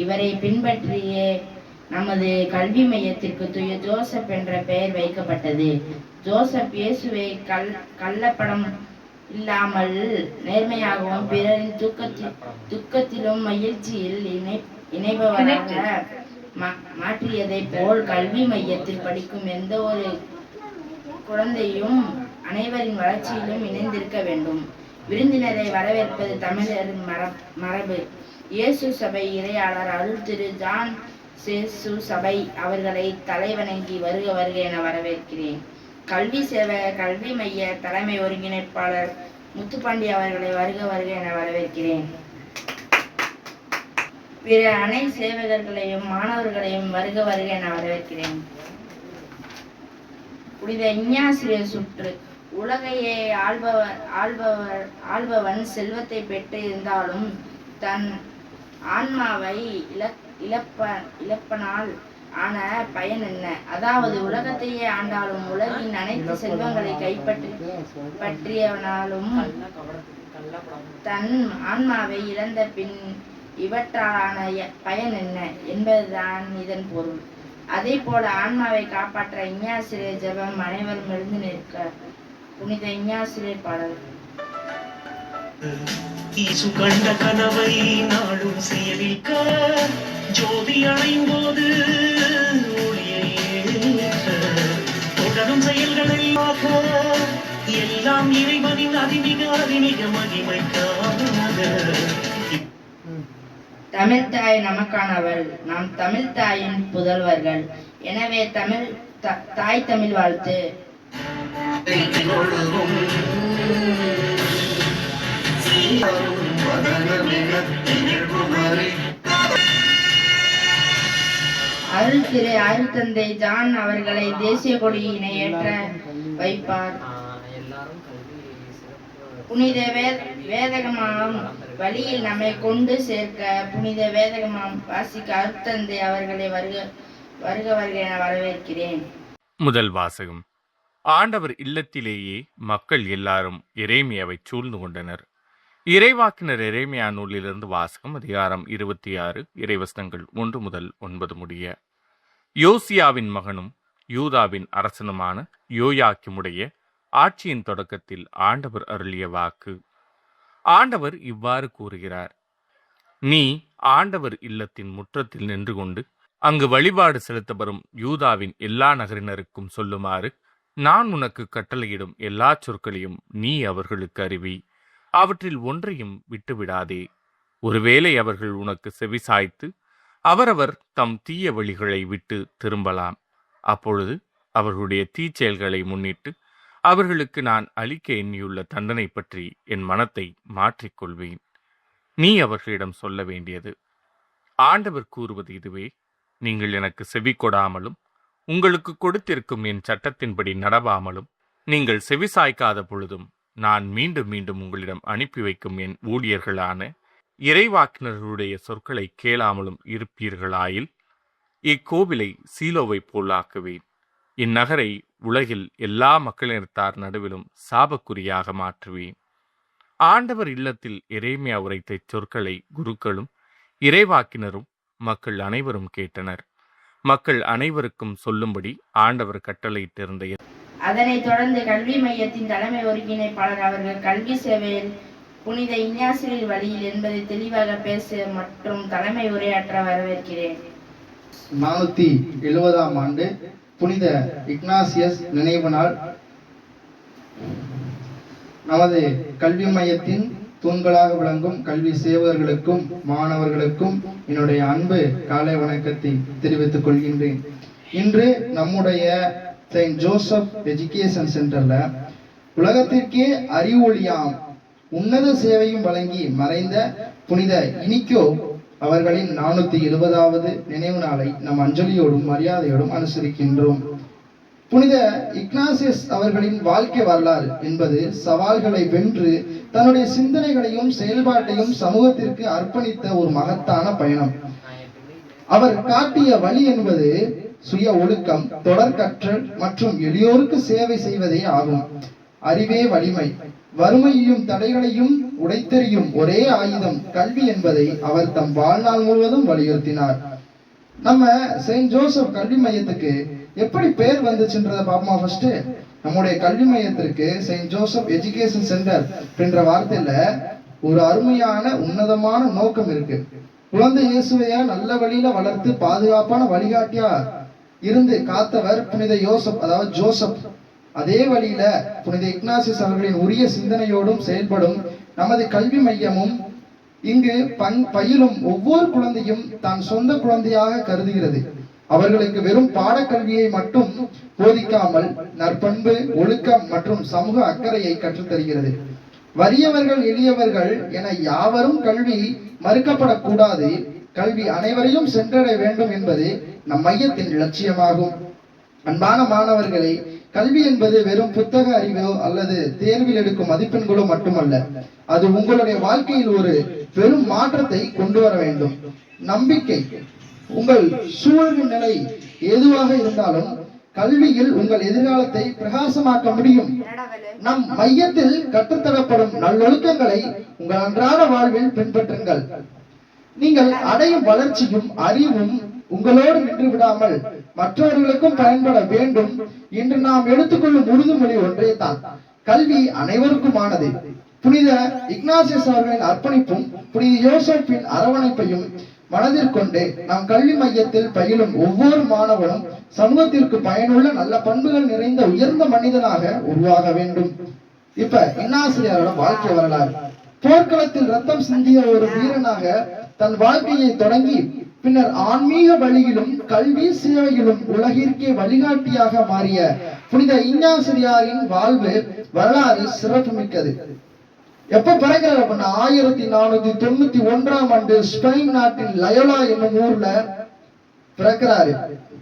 இவரை பின்பற்றியே நமது கல்வி மையத்திற்கு தூய ஜோசப் என்ற பெயர் வைக்கப்பட்டது. ஜோசப் இயேசுவை கள்ளப்படம் இல்லாமல் நேர்மையாகவும் பிறரின் துக்கத்திலும் மகிழ்ச்சியில் இணைபவராக மாற்றியதை போல் கல்வி மையத்தில் படிக்கும் எந்த ஒரு குழந்தையும் அனைவரின் வளர்ச்சியிலும் இணைந்திருக்க வேண்டும். விருந்தினரை வரவேற்பது தமிழரின் மரபு. இயேசு சபை இறையாளர் அருள் திரு ஜான் சேசு சபை அவர்களை தலைவணங்கி வருக வருக என வரவேற்கிறேன். கல்வி சேவக கல்வி மைய தலைமை ஒருங்கிணைப்பாளர் முத்துப்பாண்டி அவர்களை வருக வருக என வரவேற்கிறேன். பிற அனை சேவகர்களையும் மாணவர்களையும் வருக வருக என வரவேற்கிறேன். புனித இஞ்ஞாசியார் சுற்று. உலகையே ஆள்பவன் செல்வத்தை பெற்று இருந்தாலும் தன் ஆன்மாவை இழப்பனால் ஆன பயன் என்ன? அதாவது உலகத்தையே ஆண்டாலும் உலகின் அனைத்து செல்வங்களை கைப்பற்றியவனாலும் தன் ஆன்மாவை இழந்த பின் இவற்றாலான பயன் என்ன என்பதுதான் இதன் பொருள். அதே போல ஆன்மாவை காப்பாற்ற இஞ்ஞாசியார் ஜெபம் அனைவரும் எழுந்து நிற்க. புனித இஞ்ஞாசியார் பாடல். கண்ட கனவை நாடும் செயலிக்க ஜோதி அடைம்போது தொடரும் செயல்களை எல்லாம் இறைவனின் அதிமிக மகிமைக்காக. தமிழ்தாய் நமக்கானவள், நாம் தமிழ்தாயின் புதல்வர்கள். எனவே தாய் தமிழ் வாழ்த்து. அருள் திரு அருள் தந்தை ஜான் அவர்களை தேசிய கொடியினை ஏற்ற வைப்பார். புனித வேதகமாம் வழியில் நம்மை கொண்டு சேர்க்க புனித வேதகமாம் வாசிக்க அருட்தந்தை அவர்களை வருக வருக என வரவேற்கிறேன். முதல் வாசகம். ஆண்டவர் இல்லத்திலேயே மக்கள் எல்லாரும் எரேமியாவை சூழ்ந்து கொண்டனர். இறைவாக்கினர் எரேமியா நூலிலிருந்து வாசகம். அதிகாரம் 26, இறைவசனங்கள் 1 முதல் 9 முடிய. யோசியாவின் மகனும் யூதாவின் அரசனுமான யோயாக்கிமுடைய ஆட்சியின் தொடக்கத்தில் ஆண்டவர் அருளிய வாக்கு. ஆண்டவர் இவ்வாறு கூறுகிறார்: நீ ஆண்டவர் இல்லத்தின் முற்றத்தில் நின்று கொண்டு அங்கு வழிபாடு செலுத்த வரும் யூதாவின் எல்லா நகரினருக்கும் சொல்லுமாறு நான் உனக்கு கட்டளையிடும் எல்லா சொற்களையும் நீ அவர்களுக்கு அறிவி. அவற்றில் ஒன்றையும் விட்டுவிடாதே. ஒருவேளை அவர்கள் உனக்கு செவிசாய்த்து அவரவர் தம் தீய வழிகளை விட்டு திரும்பலாம். அப்பொழுது அவர்களுடைய தீச்செயல்களை முன்னிட்டு அவர்களுக்கு நான் அளிக்க எண்ணியுள்ள தண்டனை பற்றி என் மனத்தை மாற்றிக்கொள்வேன். நீ அவர்களிடம் சொல்ல வேண்டியது: ஆண்டவர் கூறுவது இதுவே, நீங்கள் எனக்கு செவி கொடாமலும் உங்களுக்கு கொடுத்திருக்கும் என் சட்டத்தின்படி நடவாமலும் நீங்கள் செவிசாய்க்காத பொழுதும் நான் மீண்டும் மீண்டும் உங்களிடம் அனுப்பி வைக்கும் என் ஊழியர்களான இறைவாக்கினர்களுடைய சொற்களை கேளாமலும் இருப்பீர்களாயில் இக்கோவிலை சீலோவை போலாக்குவேன். இந்நகரை உலகில் எல்லா மக்களினத்தார் நடுவிலும் சாபக்குறியாக மாற்றுவேன். ஆண்டவர் இல்லத்தில் எரேமியா உரைத்த சொற்களை குருக்களும் இறைவாக்கினரும் மக்கள் அனைவரும் கேட்டனர். மக்கள் அனைவருக்கும் சொல்லும்படி ஆண்டவர் கட்டளையிட்டிருந்த. அதனைத் தொடர்ந்து கல்வி மையத்தின் தலைமை ஒருங்கிணைப்பாளர் அவர்கள் கல்வி சேவையில் புனித இஞ்ஞாசியார் வழியில் என்பதை தெளிவாக பேச மற்றும் தலைமை உரையாற்ற வரவேற்கிறேன். 470ஆம் ஆண்டு புனித இக்னாசியஸ் நினைவு நாள். நமது கல்வி மையத்தின் தூண்களாக விளங்கும் கல்வி சேவகர்களுக்கும் மாணவர்களுக்கும் என்னுடைய அன்பு காலை வணக்கத்தை தெரிவித்துக் கொள்கின்றேன். இன்று நம்முடைய செயின்ட் ஜோசப் எஜுகேஷன் சென்டர்ல உலகத்திற்கே அறிவொளியாம் உன்னத சேவையும் வழங்கி மறைந்த புனித இனிக்கோ அவர்களின் 470வது நினைவு நாளை நம் அஞ்சலியோடும் மரியாதையோடும் அனுசரிக்கின்றோம். புனித இக்னாசியஸ் அவர்களின் வாழ்க்கை வரலாறு என்பது சவால்களை வென்று தன்னுடைய சிந்தனைகளையும் செயல்பாட்டையும் சமூகத்திற்கு அர்ப்பணித்த ஒரு மகத்தான பயணம். அவர் காட்டிய வழி என்பது சுய ஒழுக்கம், தொடர் கற்றல் மற்றும் எளியோருக்கு சேவை செய்வதே ஆகும். அறிவே வலிமை, வறுமையையும் தடைகளையும் உடைத்தெறியும் ஒரே ஆயுதம் கல்வி என்பதை அவர் தம் வாழ்நாள் முழுவதும் வலியுறுத்தினார். நம்ம செயின்ட் ஜோசப் கல்வி மையத்துக்கு எப்படி பேர் வந்துச்சுன்றத பாப்போமா? ஃபர்ஸ்ட் நம்முடைய கல்வி மையத்திற்கு செயின்ட் ஜோசப் எஜுகேஷன் சென்டர் அப்படின்ற வார்த்தையில ஒரு அருமையான உன்னதமான நோக்கம் இருக்கு. குழந்தை இயேசுவைய நல்ல வழியில வளர்த்து பாதுகாப்பான வழிகாட்டியா இருந்து காத்தவர் புனித யோசப், அதாவது ஜோசப். அதே வழியில புனித இக்னாசியஸ் அவர்களின் உரிய சிந்தனையோடும் செயல்படும் நமது கல்வி மையமும் இங்கு பயிலும் ஒவ்வொரு குழந்தையும் தான் சொந்த குழந்தையாக கருதுகிறது. அவர்களுக்கு வெறும் பாடக்கல்வியை மட்டும் போதிக்காமல் நற்பண்பு, ஒழுக்கம் மற்றும் சமூக அக்கறையை கற்றுத்தருகிறது. வறியவர்கள் எளியவர்கள் என யாவரும் கல்வி மறுக்கப்படக்கூடாது, கல்வி அனைவரையும் சென்றடைய வேண்டும் என்பது நம் மையத்தின் லட்சியமாகும். அன்பான மாணவர்களை, கல்வி என்பது வெறும் புத்தக அறிவோ அல்லது தேர்வில் எடுக்கும் மதிப்பெண்களோ மட்டுமல்ல. அது உங்களுடைய வாழ்க்கையில் ஒரு பெரும் மாற்றத்தை கொண்டு வர வேண்டும். நம்பிக்கை. உங்கள் சூழ்நிலை எதுவாக இருந்தாலும் கல்வியில் உங்கள் எதிர்காலத்தை பிரகாசமாக்க முடியும். நம் மையத்தில் கற்றுத்தரப்படும் நல்லொழுக்கங்களை உங்கள் அன்றாட வாழ்வில் பின்பற்றுங்கள். நீங்கள் அடையும் வளர்ச்சியும் அறிவும் உங்களோடு நின்று விடாமல் மற்றவர்களுக்கும் பயன்பட வேண்டும். இன்று நாம் எடுத்துக்கொள்ளும் உறுதிமொழி ஒன்றே தான், கல்வி அனைவருக்குமானது. புனித இக்னாசியஸ் அவர்களின் அர்ப்பணிப்பும் புனித யோசப்பின் அரவணைப்பையும் மனதிற்கொண்டு நாம் கல்வி மையத்தில் பயிலும் ஒவ்வொரு மாணவனும் சமூகத்திற்கு பயனுள்ள நல்ல பண்புகள் நிறைந்த உயர்ந்த மனிதனாக உருவாக வேண்டும். இப்ப இன்னாசிரியாரோட வாழ்க்கை வரலாறு. போர்க்களத்தில் ரத்தம் சிந்திய ஒரு வீரனாக தன் வாழ்க்கையை தொடங்கி பின்னர் ஆன்மீக வழியிலும் கல்வி சேவையிலும் உலகிற்கே வழிகாட்டியாக மாறிய புனித இஞ்ஞாசிரியாரின் வாழ்வு வரலாறு சிறப்புமிக்கது. எப்ப பிறக்கிறார் அப்படின்னா 1491ஆம் ஆண்டு ஸ்பெயின் நாட்டின் லயோலா என்னும் ஊர்ல பிறக்கிறாரு.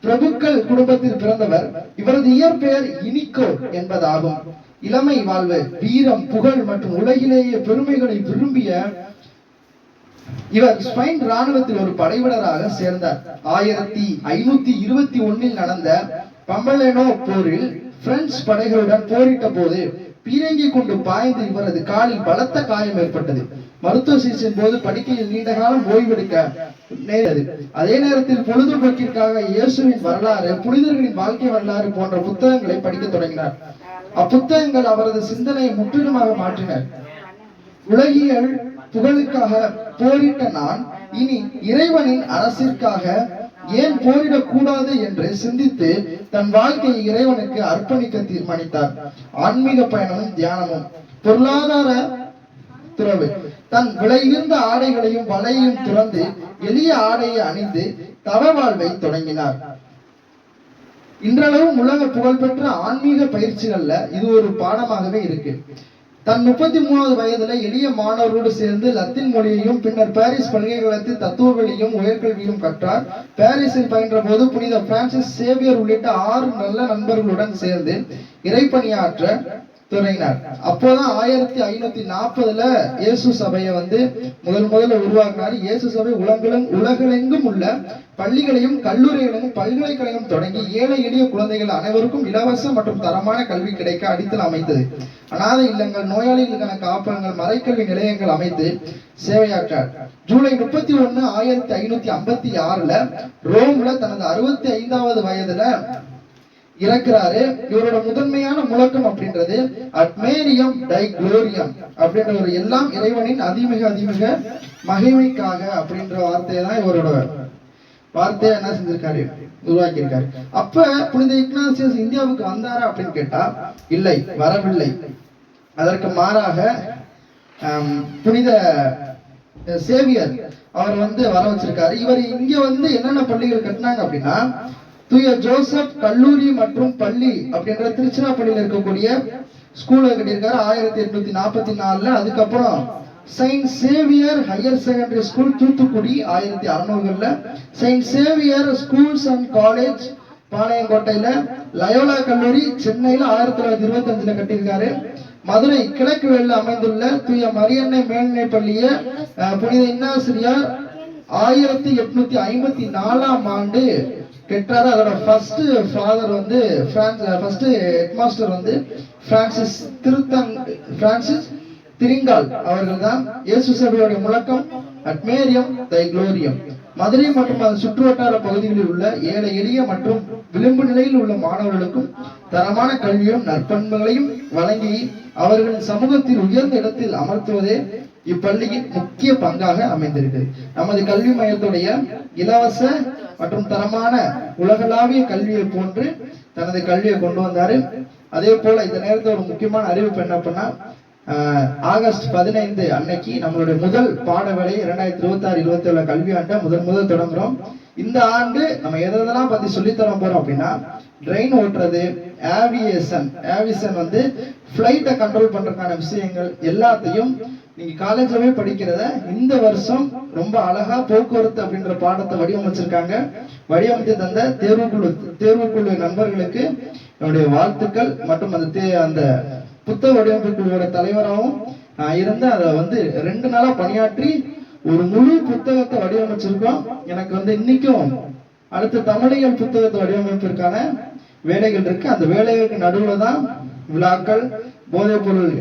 பிரபுக்கள் குடும்பத்தில் பிறந்தவர். இவரது இயற்பெயர் இனிக்கோ என்பதாகும். இளமை வாழ்வு, வீரம், புகழ் மற்றும் உலகிலேயே பெருமைகளை விரும்பிய இவர் ஸ்பெயின் ராணுவத்தில் ஒரு படைவீரராக சேர்ந்தார். 1521 நடந்த பம்பலேனோ போரில் பிரெஞ்சு படைகளுடன் போரிட்ட போது பீரங்கி கொண்டு பாய்ந்து இவரது காலில் பலத்த காயம் ஏற்பட்டது. மருத்துவ சிகிச்சையின் போது படுக்கையில் நீண்ட காலம் ஓய்வெடுக்க நேர்ந்தது. அதே நேரத்தில் பொழுதுபோக்கிற்காக இயேசுவின் வரலாறு, புனிதர்களின் வாழ்க்கை வரலாறு போன்ற புத்தகங்களை படிக்க தொடங்கினார். அப்புத்தகங்கள் அவரது சிந்தனையை முற்றிலுமாக மாற்றின. உலகியல் புகழுக்காக போரிட்ட நான் இனி இறைவனின் அரசிற்காக ஏன் போரிடக்கூடாது என்று சிந்தித்து தன் வாழ்க்கையை இறைவனுக்கு அர்ப்பணிக்க தீர்மானித்தார். ஆன்மீக பயணமும் தியானமும். பொருளாதார துறவு. தன் விலையுயர்ந்த ஆடைகளையும் வலையையும் துறந்து எளிய ஆடையை அணிந்து தவ வாழ்வை தொடங்கினார். இன்றளவும் உலக புகழ்பெற்ற ஆன்மீக பயிற்சிகள்ல இது ஒரு பாடமாகவே இருக்கு. தன் 33வது வயதுல எளிய மாணவர்களோடு சேர்ந்து லத்தீன் மொழியையும் பின்னர் பாரிஸ் பல்கலைக்கழகத்தில் தத்துவங்களையும் உயர்கல்வியும் கற்றார். பாரிஸில் பயின்ற போது புனித பிரான்சிஸ் சேவியர் உள்ளிட்ட 6 நல்ல நண்பர்களுடன் சேர்ந்து இறைப்பணியாற்ற துறையினார். அப்போதான் 1540ல இயேசு சபையை முதல்ல உருவாக்கினார். இயேசு சபை உலகெங்கும் உள்ள பள்ளிகளையும் கல்லூரிகளையும் பல்கலைக்கழகம் தொடங்கி ஏழை எளிய குழந்தைகள் அனைவருக்கும் இலவச மற்றும் தரமான கல்வி கிடைக்க அடித்தல் அமைத்தது. அநாதை இல்லங்கள், நோயாளிகளுக்கான காப்பகங்கள், மறைக்கல்வி நிலையங்கள் அமைத்து சேவையாற்றார். ஜூலை 31, 1556ல ரோம்ல தனது 65வது வயதுல இறக்குறாரு. இவரோட முதன்மையான முழக்கம் அப்படின்றது அட்மேரியம் டை குளோரியம் அப்படின்ற ஒரு எல்லாம் இறைவனின் அதிமிக மகிமைக்காக அப்படின்ற வார்த்தையை தான் இவரோட வார்த்தையை என்ன செஞ்சிருக்காரு, உருவாக்கியிருக்காரு. அப்ப புனித இக்னாசியஸ் இந்தியாவுக்கு வந்தாரா அப்படின்னு கேட்டா இல்லை, வரவில்லை. அதற்கு மாறாக புனித சேவியர் அவர் வர வச்சிருக்காரு. இவர் இங்க என்னென்ன பள்ளிகள் கட்டினாங்க அப்படின்னா, தூய ஜோசப் கல்லூரி மற்றும் பள்ளி அப்படின்ற திருச்சிராப்பள்ளியில் இருக்கக்கூடிய ஸ்கூலை கட்டியிருக்காரு 1844. அதுக்கப்புறம் Saint Xavier higher secondary school Thoothukudi 1600ல, Saint Xavier schools and college பாளையங்கோட்டையில, லயோலா கல்லூரி சென்னையில 1925ல கட்டியிருக்காரு. மதுரை கிழக்கு வேலில் அமைந்துள்ள தூய மரியன்னை மேல்நிலை பள்ளியை புனித இன்னாசிரியார் 1854ஆம் ஆண்டு கெட்டாரு. அதோட first father first headmaster Francis திரிங்கால் அவர்கள்தான் இயேசு சபையுடைய முழக்கம் அட்மேரியம் தை குளோரியம். மதுரை மற்றும் அதன் சுற்றுவட்டார பகுதிகளில் உள்ள ஏழை எளிய மற்றும் விளிம்பு நிலையில் உள்ள மாணவர்களுக்கும் தரமான கல்வியும் நற்பண்புகளையும் வழங்கி அவர்களின் சமூகத்தில் உயர்ந்த இடத்தில் அமர்த்துவதே இப்பள்ளியின் முக்கிய பங்காக அமைந்திருக்கு. நமது கல்வி மையத்துடைய இலவச மற்றும் தரமான உலகளாவிய கல்வியை போன்று தனது கல்வியை கொண்டு வந்தாரு. அதே போல இந்த நேரத்தில் ஒரு முக்கியமான அறிவிப்பு என்ன பண்ணா, ஆகஸ்ட் 15 அன்னைக்கு நம்மளுடைய முதல் பாட வேலையை 2026-27 கல்வியாண்டை முதல் தொடங்குறோம். இந்த ஆண்டு நம்ம எதெல்லாம் பத்தி சொல்லித்தர போறோம் அப்படின்னா, ட்ரெயின் ஓட்டுறது, ஏவியேஷன் வந்து ஃபிளைட்டை கண்ட்ரோல் பண்றதுக்கான விஷயங்கள் எல்லாத்தையும் நீங்க காலேஜ்ல போய் படிக்கிறத இந்த வருஷம் ரொம்ப அழகா போக்குவரத்து அப்படின்ற பாடத்தை வடிவமைச்சிருக்காங்க. வடிவமைத்து தந்த தேர்வுக்குழு நண்பர்களுக்கு என்னுடைய வாழ்த்துக்கள். மற்றும் அந்த புத்தக வடிவமைப்பு குழுவோட தலைவராகவும் இருந்து அதை வந்து 2 நாளா பணியாற்றி ஒரு முழு புத்தகத்தை வடிவமைச்சிருக்கோம். எனக்கு வந்து இன்னைக்கும் அடுத்த தமிழியல் புத்தகத்தை வடிவமைப்பிற்கான வேலைகள் இருக்கு. அந்த வேலைகளுக்கு நடுவில் தான் விழாக்கள், போதைப் பொருள்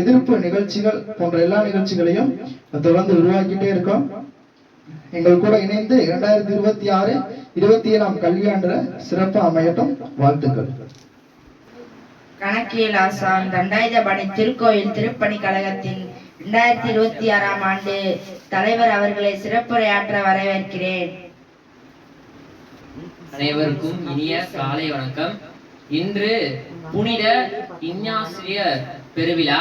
எதிர்ப்பு நிகழ்ச்சிகள் போன்ற எல்லா நிகழ்ச்சிகளையும் தொடர்ந்து உருவாக்கிட்டே இருக்கோம். எங்கள் கூட இணைந்து 2026-27 கல்வியாண்டு சிறப்பு அமையட்டும். வாழ்த்துக்கள். கணக்கியல் ஆசான் தண்டாயுதபாணி திருக்கோயில் திருப்பணி கழகத்தின் 2026 ஆண்டு தலைவர் அவர்களை சிறப்புரையாற்ற வரவேற்கிறேன். அனைவருக்கும் இனிய காலை வணக்கம். இன்று புனித இஞ்ஞாசியார் பெருவிழா,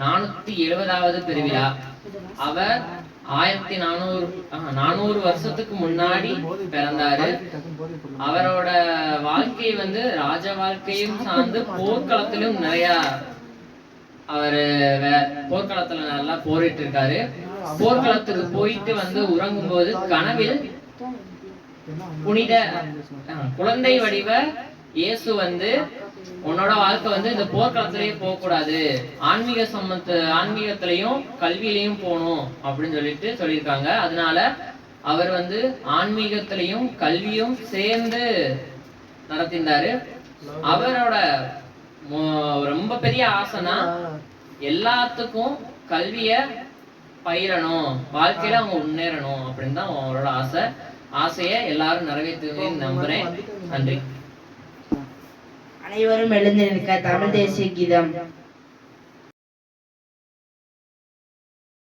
470வது பெருவிழா. அவர் 1400 வருஷத்துக்கு முன்னாடி பிறந்தாரு. அவரோட வாழ்க்கை வந்து ராஜ வாழ்க்கையும் சார்ந்து போர்க்களத்திலும் நிறைய அவரு போர்க்களத்துல நல்லா போரிட்டு இருக்காரு. போர்க்களத்துக்கு போயிட்டு வந்து உறங்கும் போது கனவில் புனித குழந்தை வடிவ இயேசு வந்து, உன்னோட வாழ்க்கை வந்து இந்த போர்க்களத்திலேயே போக கூடாது, ஆன்மீகத்திலையும் கல்வியிலையும் போகணும் அப்படின்னு சொல்லியிருக்காங்க. அதனால அவர் வந்து ஆன்மீகத்திலையும் கல்வியும் சேர்ந்து நடத்தினாரு. அவரோட ரொம்ப பெரிய ஆசைனா எல்லாத்துக்கும் கல்விய பயிரணும், வாழ்க்கையில அவங்க முன்னேறணும் அப்படின்னு தான் அவரோட ஆசையை எல்லாரும் நிறைவேற்றுவேன்னு நம்புறேன். நன்றி. அனைவரும் எழுந்து நிற்க தமிழ் தேசிய கீதம்.